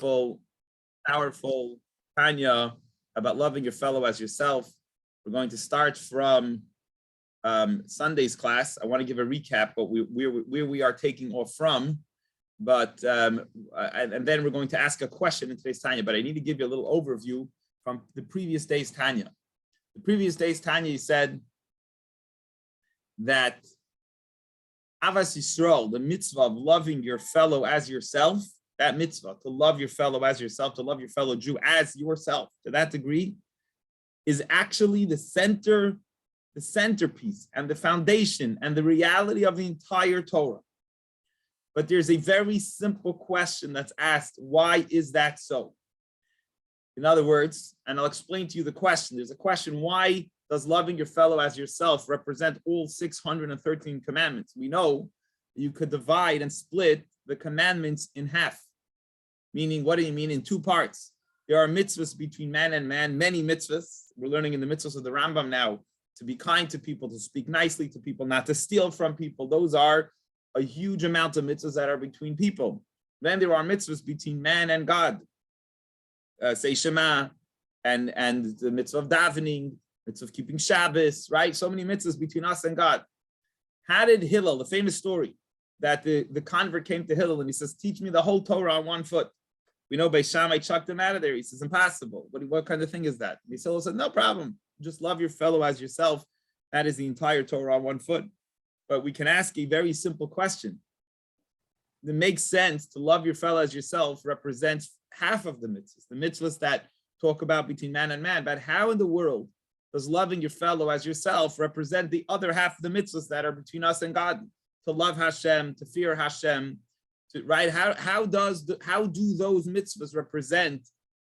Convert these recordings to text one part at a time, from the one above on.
beautiful, powerful Tanya about loving your fellow as yourself. We're going to start from Sunday's class. I want to give a recap of where we are taking off from, but and then we're going to ask a question in today's Tanya. But I need to give you a little overview from the previous day's Tanya. The previous day's Tanya said that Avas Yisrael, the mitzvah of loving your fellow as yourself, that mitzvah to love your fellow as yourself, to love your fellow Jew as yourself, to that degree, is actually the centerpiece and the foundation and the reality of the entire Torah. But there's a very simple question that's asked: why is that so? In other words, and I'll explain to you the question. There's a question: why does loving your fellow as yourself represent all 613 commandments? We know you could divide and split the commandments in half. Meaning, what do you mean? In two parts. There are mitzvahs between man and man, many mitzvahs. We're learning in the mitzvahs of the Rambam now to be kind to people, to speak nicely to people, not to steal from people. Those are a huge amount of mitzvahs that are between people. Then there are mitzvahs between man and God. Say Shema, and the mitzvah of davening, mitzvah of keeping Shabbos, right? So many mitzvahs between us and God. How did Hillel, the famous story that the convert came to Hillel and he says, teach me the whole Torah on one foot. We know Beis Shammai chucked him out of there. He says, impossible. What kind of thing is that? And Hillel said, no problem. Just love your fellow as yourself. That is the entire Torah on one foot. But we can ask a very simple question. It makes sense to love your fellow as yourself represents half of the mitzvahs that talk about between man and man. But how in the world does loving your fellow as yourself represent the other half of the mitzvahs that are between us and God? To love Hashem, to fear Hashem, right? How do those mitzvahs represent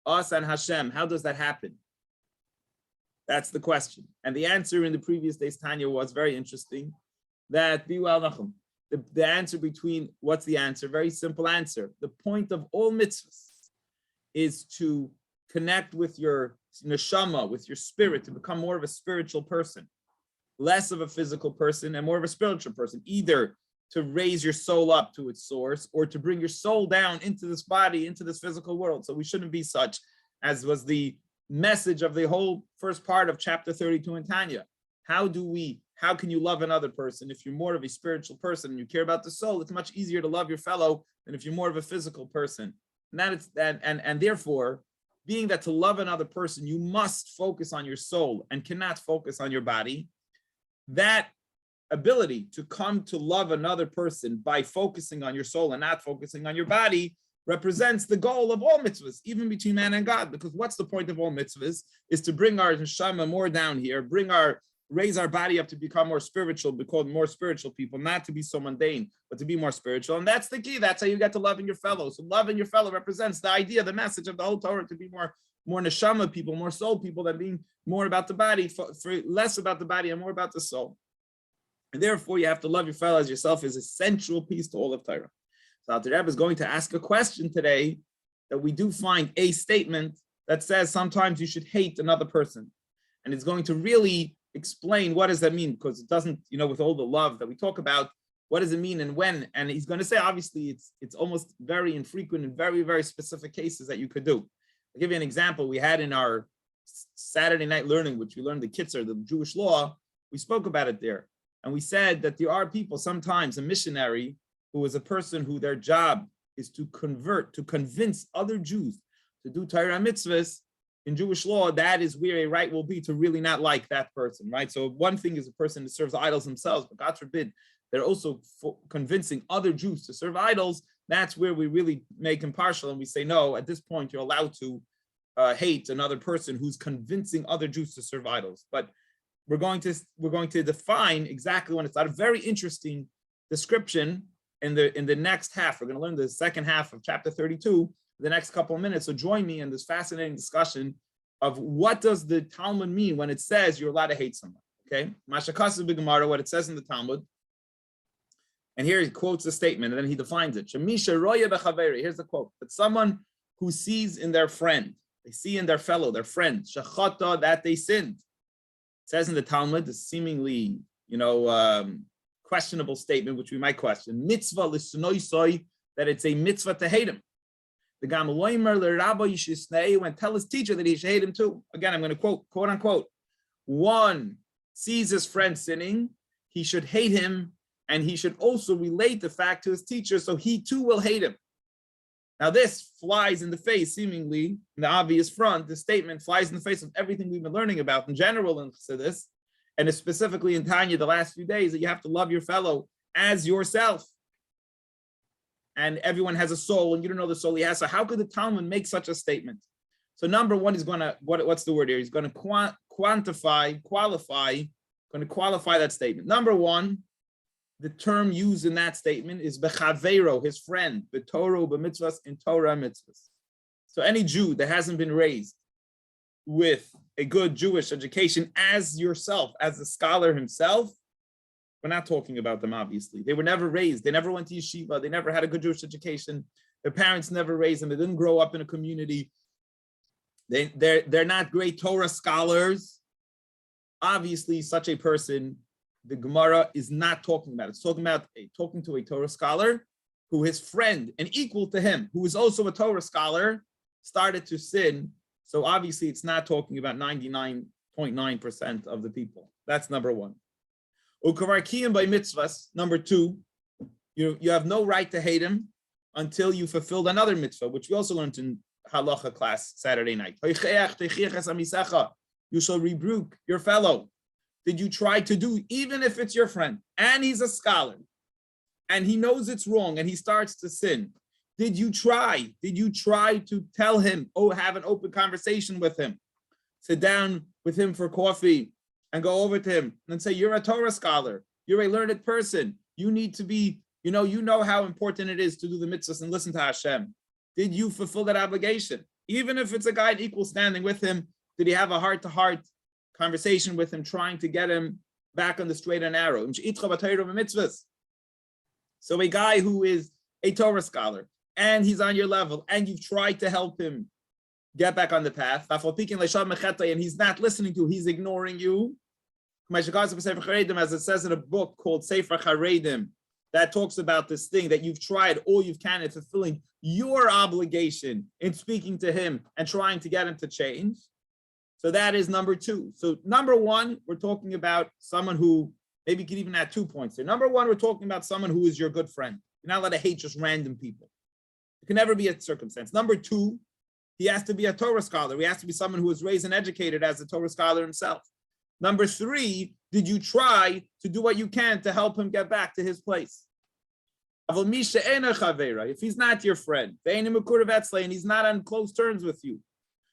us and Hashem? How does that happen? That's the question. And the answer in the previous day's Tanya was very interesting. That the answer between, what's the answer? Very simple answer. The point of all mitzvahs is to connect with your neshama, with your spirit, to become more of a spiritual person, less of a physical person and more of a spiritual person, either to raise your soul up to its source or to bring your soul down into this body, into this physical world. So we shouldn't be such, as was the message of the whole first part of chapter 32 in Tanya. How can you love another person? If you're more of a spiritual person and you care about the soul, it's much easier to love your fellow than if you're more of a physical person. And therefore, being that to love another person, you must focus on your soul and cannot focus on your body. That ability to come to love another person by focusing on your soul and not focusing on your body represents the goal of all mitzvahs, even between man and God. Because what's the point of all mitzvahs? Is to bring our neshama more down here, raise our body up to become more spiritual, become more spiritual people, not to be so mundane, but to be more spiritual. And that's the key. That's how you get to loving your fellow. So loving your fellow represents the idea, the message of the whole Torah, to be more neshama people, more soul people, than being more about the body, for less about the body and more about the soul. And therefore, you have to love your fellow as yourself is a central piece to all of Torah. So Alter Rebbe is going to ask a question today that we do find a statement that says sometimes you should hate another person. And it's going to really explain what does that mean, because it doesn't, with all the love that we talk about, what does it mean and when? And he's going to say, obviously, it's almost very infrequent and very, very specific cases that you could do. I'll give you an example. We had in our Saturday night learning, which we learned the Kitzur, the Jewish law, we spoke about it there. And we said that there are people, sometimes a missionary who is a person who their job is to convince other Jews to do Torah mitzvahs. In Jewish law, that is where a right will be to really not like that person, right? So one thing is a person that serves idols themselves, but God forbid, they're also convincing other Jews to serve idols. That's where we really make impartial and we say, no, at this point, you're allowed to hate another person who's convincing other Jews to serve idols. But we're going to define exactly when it's not. A very interesting description in the next half. We're going to learn the second half of chapter 32 the next couple of minutes. So join me in this fascinating discussion of what does the Talmud mean when it says you're allowed to hate someone. Okay, Mashakasu B'Gemara, what it says in the Talmud. And here he quotes the statement, and then he defines it. Shemisha roya b'chaveri. Here's the quote: that someone who sees in their friend, they see in their fellow, their friend, shachata, that they sinned. It says in the Talmud, this seemingly, questionable statement, which we might question, mitzvah l'snoisoi, that it's a mitzvah to hate him. The Gamaloimer l'Rabba Yishisnei went tell his teacher that he should hate him too. Again, I'm going to quote unquote. One sees his friend sinning, he should hate him, and he should also relate the fact to his teacher, so he too will hate him. Now, this flies in the face, seemingly, in the obvious front. This statement flies in the face of everything we've been learning about in general in Chassidus, and specifically in Tanya the last few days, that you have to love your fellow as yourself. And everyone has a soul, and you don't know the soul he has. So how could the Talmud make such a statement? So number one, he's going to, what's the word here? He's going to qualify that statement. Number one, the term used in that statement is bechavero, his friend, b'torah b'mitzvahs, in Torah mitzvahs. So any Jew that hasn't been raised with a good Jewish education as yourself, as a scholar himself, we're not talking about them, obviously. They were never raised. They never went to yeshiva. They never had a good Jewish education. Their parents never raised them. They didn't grow up in a community. They're not great Torah scholars. Obviously, such a person, the Gemara is not talking about. It's talking about talking to a Torah scholar who his friend and equal to him, who is also a Torah scholar, started to sin. So obviously, it's not talking about 99.9% of the people. That's number one. Ukavarkiyim by mitzvahs. Number two, you have no right to hate him until you fulfilled another mitzvah, which we also learned in halacha class Saturday night. You shall rebuke your fellow. Did you try to do, even if it's your friend, and he's a scholar, and he knows it's wrong, and he starts to sin? Did you try? Did you try to tell him, have an open conversation with him, sit down with him for coffee, and go over to him and say, you're a Torah scholar, you're a learned person, you need to be, you know how important it is to do the mitzvahs and listen to Hashem. Did you fulfill that obligation? Even if it's a guy in equal standing with him, did he have a heart-to-heart conversation with him, trying to get him back on the straight and narrow? So a guy who is a Torah scholar, and he's on your level, and you've tried to help him get back on the path, and he's not listening to you, he's ignoring you. As it says in a book called Sefer Charedim, that talks about this thing that you've tried all you can in fulfilling your obligation in speaking to him and trying to get him to change. So that is number two. So number one, we're talking about someone who, maybe you could even add 2 points there. Number one, we're talking about someone who is your good friend. You're not allowed to hate just random people. It can never be a circumstance. Number two, he has to be a Torah scholar. He has to be someone who was raised and educated as a Torah scholar himself. Number three, did you try to do what you can to help him get back to his place? If he's not your friend, and he's not on close terms with you,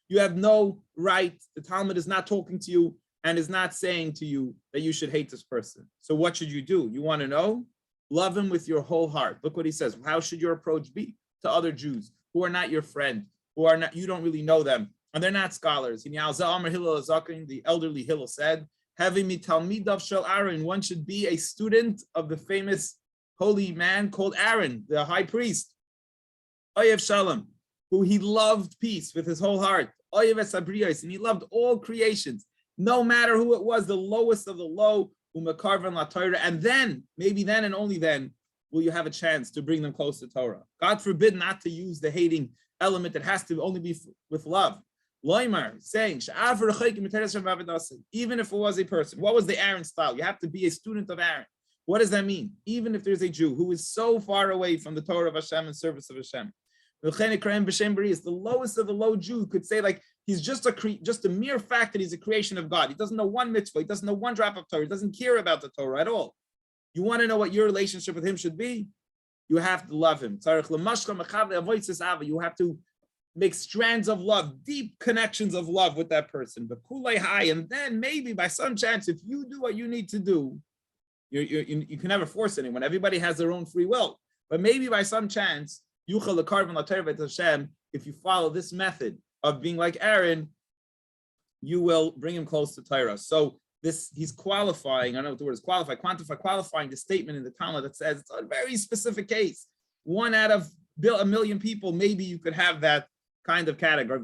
you have no right. The Talmud is not talking to you and is not saying to you that you should hate this person. So what should you do? You want to know? Love him with your whole heart. Look what he says. How should your approach be to other Jews who are not your friend, who are not, you don't really know them, and they're not scholars? The elderly Hillel said, one should be a student of the famous holy man called Aaron, the high priest, Oyev Shalom, who he loved peace with his whole heart, Oyev Esabriyos, and he loved all creations, no matter who it was, the lowest of the low, Umakarvan La Torah, and then, maybe then and only then, will you have a chance to bring them close to Torah. God forbid not to use the hating element that has to only be with love. Loimar saying, even if it was a person, what was the Aaron style? You have to be a student of Aaron. What does that mean? Even if there's a Jew who is so far away from the Torah of Hashem and service of Hashem, the lowest of the low Jew could say, like, he's just a mere fact that he's a creation of God. He doesn't know one mitzvah. He doesn't know one drop of Torah. He doesn't care about the Torah at all. You want to know what your relationship with him should be? You have to love him. You have to make strands of love, deep connections of love with that person. And then maybe by some chance, if you do what you need to do, you can never force anyone. Everybody has their own free will. But maybe by some chance, if you follow this method of being like Aaron, you will bring him close to Torah. So he's qualifying, I don't know what the word is, qualifying the statement in the Talmud that says it's a very specific case. 1 out of a million people, maybe you could have that kind of category.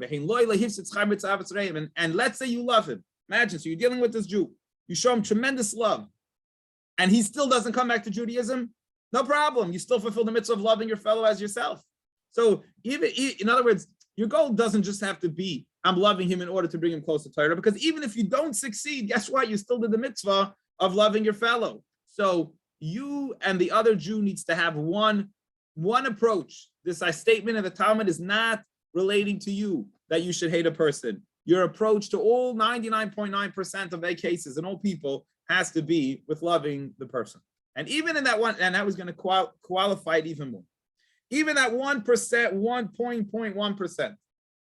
And let's say you love him. Imagine, so you're dealing with this Jew. You show him tremendous love, and he still doesn't come back to Judaism. No problem. You still fulfill the mitzvah of loving your fellow as yourself. So even in other words, your goal doesn't just have to be I'm loving him in order to bring him close to Torah, because even if you don't succeed, guess what? You still did the mitzvah of loving your fellow. So you and the other Jew needs to have one approach. This statement in the Talmud is not relating to you that you should hate a person. Your approach to all 99.9% of their cases and all people has to be with loving the person. And even in that one, and that was going to qualify it even more. Even that 1%, 1.1%,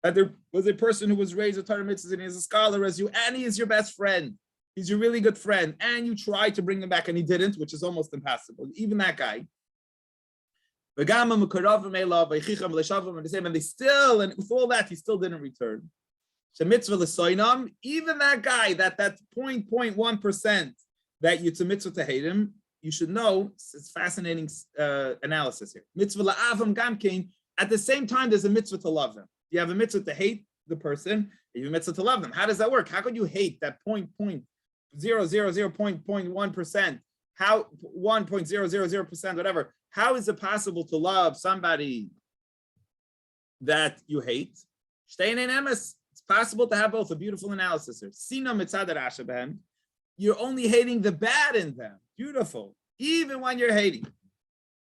that there was a person who was raised with Torah mitzvahs and he's a scholar as you, and he is your best friend. He's your really good friend, and you tried to bring him back and he didn't, which is almost impossible. Even that guy. And they still, and with all that, he still didn't return. Even that guy, that 0.1% that it's a mitzvah to hate him, you should know, it's fascinating analysis here. Mitzvah la'avam gamkein, at the same time, there's a mitzvah to love them. You have a mitzvah to hate the person, you have a mitzvah to love them. How does that work? How could you hate that 0.000.1%? How 1.000%, whatever? How is it possible to love somebody that you hate? It's possible to have both. A beautiful analysis here. You're only hating the bad in them. Beautiful. Even when you're hating,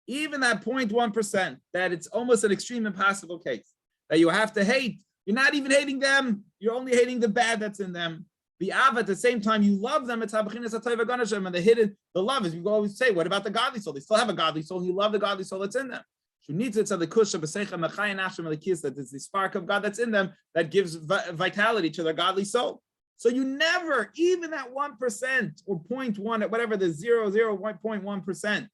even that 0.1%, that it's almost an extreme impossible case that you have to hate. You're not even hating them. You're only hating the bad that's in them. The Av, at the same time, you love them. It's and the love is, you always say, what about the godly soul? They still have a godly soul. You love the godly soul that's in them. That is the spark of God that's in them that gives vitality to their godly soul. So you never, even that 1% or 0.1, whatever the 0.1%,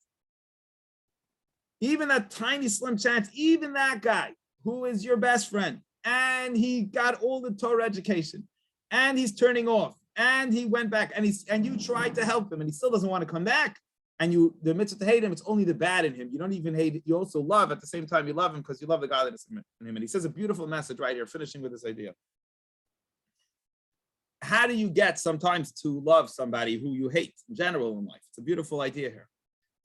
even that tiny slim chance, even that guy who is your best friend, and he got all the Torah education, and he's turning off, and he went back, and you tried to help him, and he still doesn't want to come back, and the mitzvah to hate him, it's only the bad in him. You don't even hate it, you also love at the same time. You love him because you love the godliness in him. And he says a beautiful message right here, finishing with this idea. How do you get sometimes to love somebody who you hate in general in life? It's a beautiful idea here.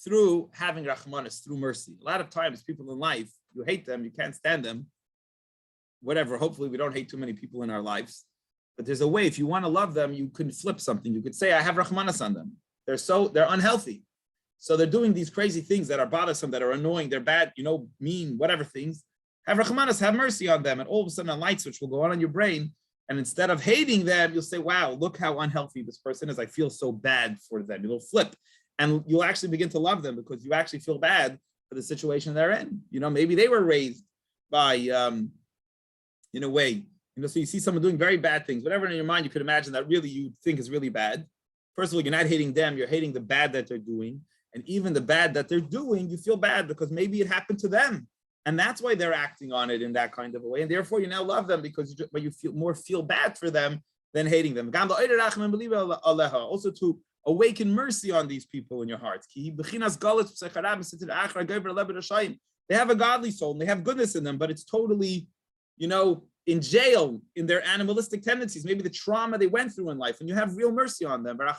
Through having rachmanis, through mercy. A lot of times people in life, you hate them, you can't stand them, whatever. Hopefully we don't hate too many people in our lives. But there's a way, if you want to love them, you can flip something. You could say, I have rachmanis on them. They're unhealthy. So they're doing these crazy things that are bothersome, that are annoying, they're bad, mean, whatever things. Have rachmanis, have mercy on them. And all of a sudden a light switch will go on in your brain. And instead of hating them, you'll say, wow, look how unhealthy this person is. I feel so bad for them. You'll flip. And you'll actually begin to love them because you actually feel bad for the situation they're in. Maybe they were raised by, in a way, so you see someone doing very bad things, whatever in your mind you could imagine that really you think is really bad. First of all, you're not hating them, you're hating the bad that they're doing. And even the bad that they're doing, you feel bad because maybe it happened to them. And that's why they're acting on it in that kind of a way. And therefore you now love them because you feel bad for them than hating them. Also to awaken mercy on these people in your hearts. They have a godly soul and they have goodness in them, but it's totally, in jail in their animalistic tendencies, maybe the trauma they went through in life, and you have real mercy on them. And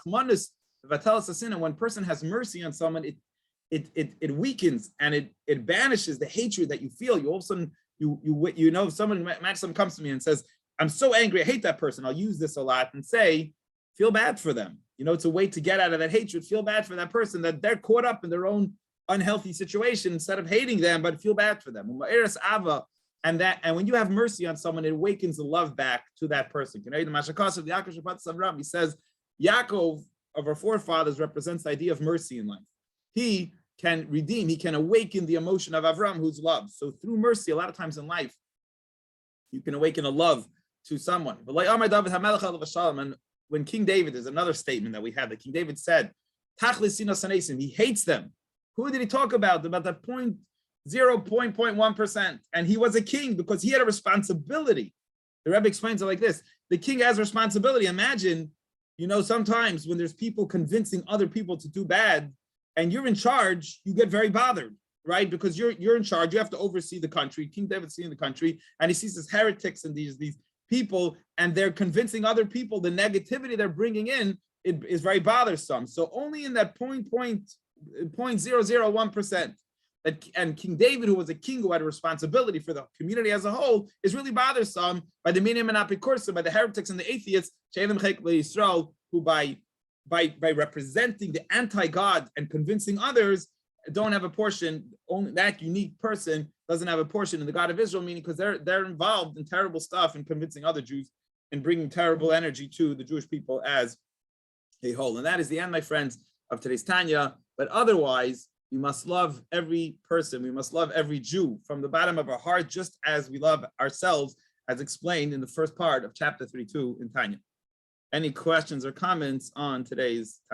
when a person has mercy on someone, it weakens and it banishes the hatred that you feel. You all of a sudden, someone comes to me and says, I'm so angry, I hate that person. I'll use this a lot and say, feel bad for them. It's a way to get out of that hatred. Feel bad for that person, that they're caught up in their own unhealthy situation, instead of hating them, but feel bad for them. And when you have mercy on someone, it awakens the love back to that person. He says, Yaakov of our forefathers represents the idea of mercy in life. He can redeem, he can awaken the emotion of Avram, who's love. So through mercy, a lot of times in life, you can awaken a love to someone. And when King David, there's another statement that we have that King David said, he hates them. Who did he talk about? About that 0.1%. And he was a king because he had a responsibility. The Rebbe explains it like this. The king has responsibility. Imagine, sometimes when there's people convincing other people to do bad and you're in charge, you get very bothered, right? Because you're in charge. You have to oversee the country. King David's seeing the country and he sees these heretics and these people, and they're convincing other people. The negativity they're bringing in is very bothersome. So only in that 0.001%. and King David, who was a king who had a responsibility for the community as a whole, is really bothersome by the minim and apikursa, by the heretics and the atheists, who by representing the anti-God and convincing others don't have a portion. Only that unique person doesn't have a portion in the God of Israel, meaning because they're involved in terrible stuff and convincing other Jews and bringing terrible energy to the Jewish people as a whole. And that is the end, my friends, of today's Tanya. But otherwise, we must love every person. We must love every Jew from the bottom of our heart, just as we love ourselves, as explained in the first part of chapter 32 in Tanya. Any questions or comments on today's Tanya?